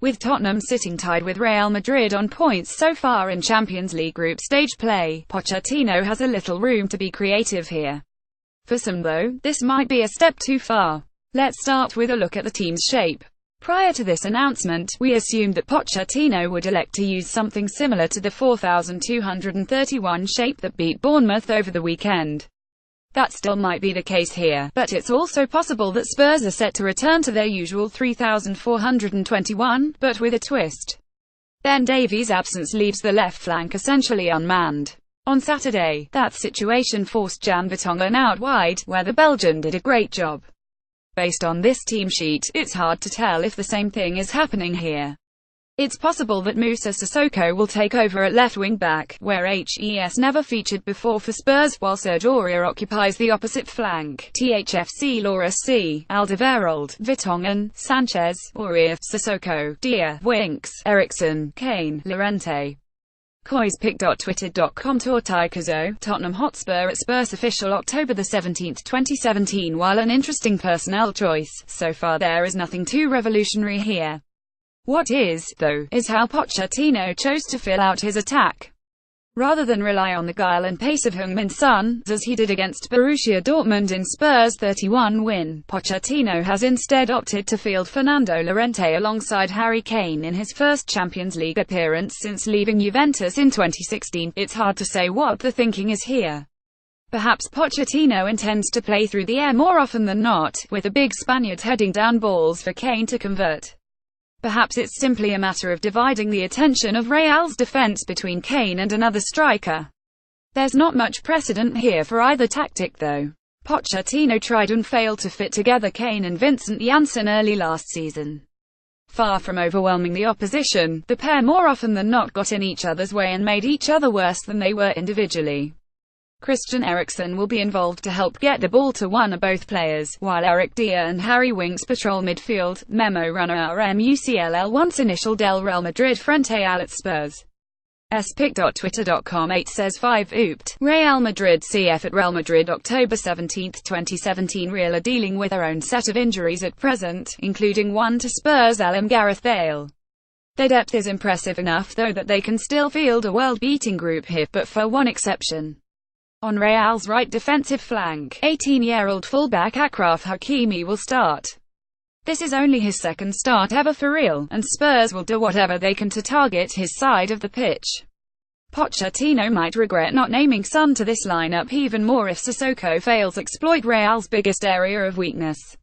With Tottenham sitting tied with Real Madrid on points so far in Champions League group stage play, Pochettino has a little room to be creative here. For some though, this might be a step too far. Let's start with a look at the team's shape. Prior to this announcement, we assumed that Pochettino would elect to use something similar to the 4,231 shape that beat Bournemouth over the weekend. That still might be the case here, but it's also possible that Spurs are set to return to their usual 3,421, but with a twist. Ben Davies' absence leaves the left flank essentially unmanned. On Saturday, that situation forced Jan Vertonghen out wide, where the Belgian did a great job. Based on this team sheet, it's hard to tell if the same thing is happening here. It's possible that Moussa Sissoko will take over at left wing-back, where HES never featured before for Spurs, while Serge Aurier occupies the opposite flank. THFC Loris C. Alderweireld, Vertonghen, Sanchez, Aurier, Sissoko, Dia, Winks, Eriksen, Kane, Llorente. Koispick.twitter.com Tortikazo, Tottenham Hotspur at Spurs official October 17, 2017. While an interesting personnel choice, so far there is nothing too revolutionary here. What is, though, is how Pochettino chose to fill out his attack. Rather than rely on the guile and pace of Heung-min Son, as he did against Borussia Dortmund in Spurs' 31 win, Pochettino has instead opted to field Fernando Llorente alongside Harry Kane in his first Champions League appearance since leaving Juventus in 2016. It's hard to say what the thinking is here. Perhaps Pochettino intends to play through the air more often than not, with the big Spaniard heading down balls for Kane to convert. Perhaps it's simply a matter of dividing the attention of Real's defense between Kane and another striker. There's not much precedent here for either tactic though. Pochettino tried and failed to fit together Kane and Vincent Janssen early last season. Far from overwhelming the opposition, the pair more often than not got in each other's way and made each other worse than they were individually. Christian Eriksen will be involved to help get the ball to one or both players, while Eric Dier and Harry Winks patrol midfield. Memo runner RMUCLL once initial del Real Madrid frente al Spurs. spic.twitter.com 8 says 5 oopt. Real Madrid CF at Real Madrid October 17, 2017. Real are dealing with their own set of injuries at present, including one to Spurs alum Gareth Bale. Their depth is impressive enough though that they can still field a world-beating group here, but for one exception. On Real's right defensive flank, 18-year-old fullback Achraf Hakimi will start. This is only his second start ever for Real, and Spurs will do whatever they can to target his side of the pitch. Pochettino might regret not naming Son to this lineup even more if Sissoko fails exploit Real's biggest area of weakness.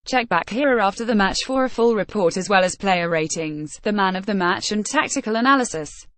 Check back here after the match for a full report as well as player ratings, the man of the match and tactical analysis.